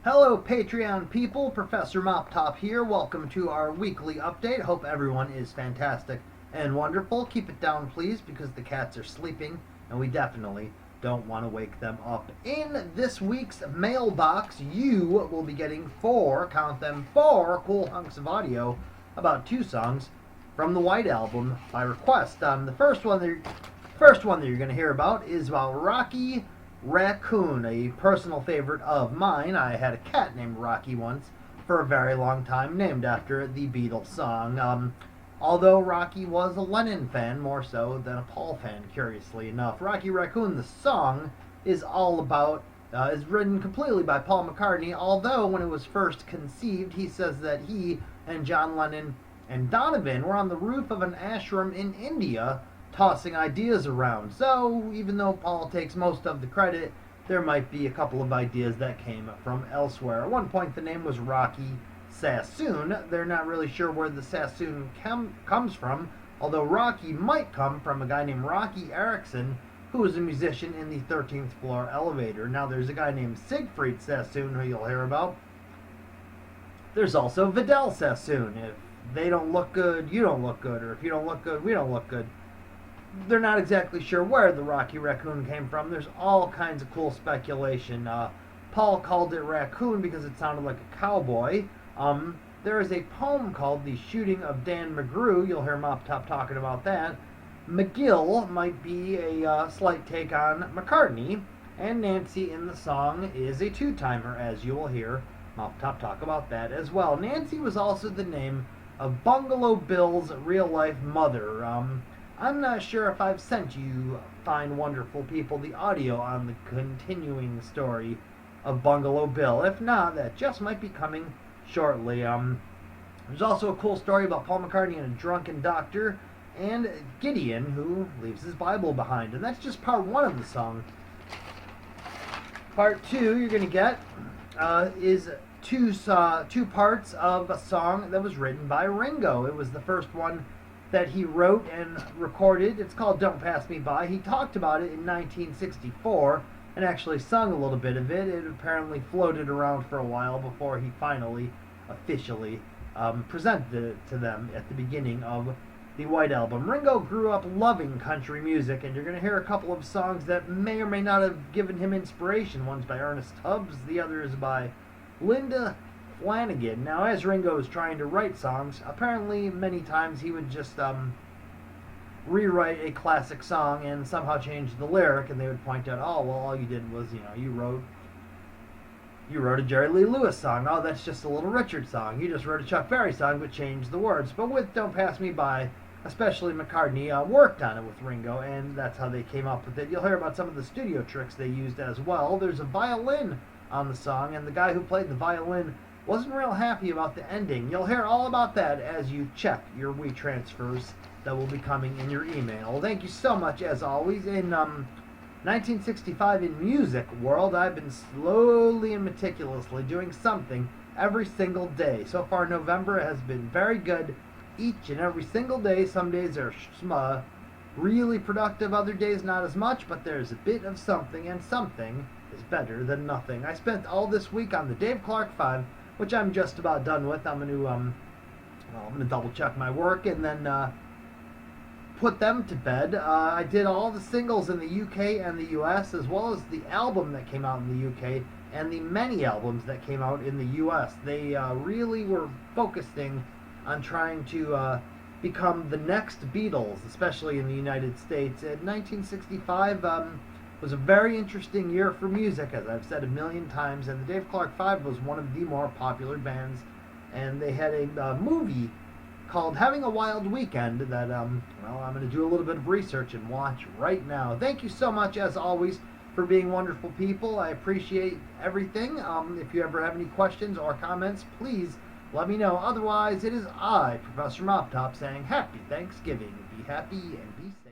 Hello Patreon people, Professor Moptop here. Welcome to our weekly update. Hope everyone is fantastic and wonderful. Keep it down please because the cats are sleeping and we definitely don't want to wake them up. In this week's mailbox, you will be getting count them, four cool hunks of audio about two songs from the White Album by request. The first one that you're going to hear about is about Rocky Raccoon, a personal favorite of mine. I had a cat named Rocky once for a very long time, named after the Beatles song. Although Rocky was a Lennon fan more so than a Paul fan, curiously enough. Rocky Raccoon, the song, is written completely by Paul McCartney, although when it was first conceived, he says that he and John Lennon and Donovan were on the roof of an ashram in India tossing ideas around. So even though Paul takes most of the credit, there might be a couple of ideas that came from elsewhere. At one point the name was Rocky Sassoon. They're not really sure where the Sassoon comes from, although Rocky might come from a guy named Rocky Erickson, who was a musician in the 13th floor elevator. Now there's a guy named Siegfried Sassoon who you'll hear about. There's also Vidal Sassoon. If they don't look good, you don't look good, or if you don't look good, we don't look good. They're not exactly sure where the Rocky Raccoon came from. There's all kinds of cool speculation. Paul called it Raccoon because it sounded like a cowboy. There is a poem called The Shooting of Dan McGrew. You'll hear Moptop talking about that. McGill might be a slight take on McCartney. And Nancy in the song is a two-timer, as you will hear Moptop talk about that as well. Nancy was also the name of Bungalow Bill's real-life mother. I'm not sure if I've sent you, fine, wonderful people, the audio on the continuing story of Bungalow Bill. If not, that just might be coming shortly. There's also a cool story about Paul McCartney and a drunken doctor, and Gideon, who leaves his Bible behind. And that's just part one of the song. Part two you're going to get is two parts of a song that was written by Ringo. It was the first one that he wrote and recorded. It's called Don't Pass Me By. He talked about it in 1964 and actually sung a little bit of it. It apparently floated around for a while before he finally officially presented it to them at the beginning of the White Album. Ringo grew up loving country music, and you're going to hear a couple of songs that may or may not have given him inspiration. One's by Ernest Tubbs, the other is by Linda Flanagan. Now, as Ringo was trying to write songs, apparently many times he would just rewrite a classic song and somehow change the lyric, and they would point out, oh, well, all you did was, you wrote a Jerry Lee Lewis song. Oh, that's just a Little Richard song. You just wrote a Chuck Berry song but changed the words. But with Don't Pass Me By, especially McCartney worked on it with Ringo, and that's how they came up with it. You'll hear about some of the studio tricks they used as well. There's a violin on the song, and the guy who played the violin wasn't real happy about the ending. You'll hear all about that as you check your WeTransfers that will be coming in your email. Thank you so much, as always. In 1965 in music world, I've been slowly and meticulously doing something every single day. So far, November has been very good each and every single day. Some days are really productive, other days not as much, but there's a bit of something, and something is better than nothing. I spent all this week on the Dave Clark 5, which I'm just about done with. I'm going to double check my work and then put them to bed. I did all the singles in the UK and the US, as well as the album that came out in the UK and the many albums that came out in the US. They really were focusing on trying to become the next Beatles, especially in the United States. In 1965 was a very interesting year for music, as I've said a million times, and the Dave Clark 5 was one of the more popular bands, and they had a movie called Having a Wild Weekend that, I'm going to do a little bit of research and watch right now. Thank you so much, as always, for being wonderful people. I appreciate everything. If you ever have any questions or comments, please let me know. Otherwise, it is I, Professor Moptop, saying Happy Thanksgiving. Be happy and be safe.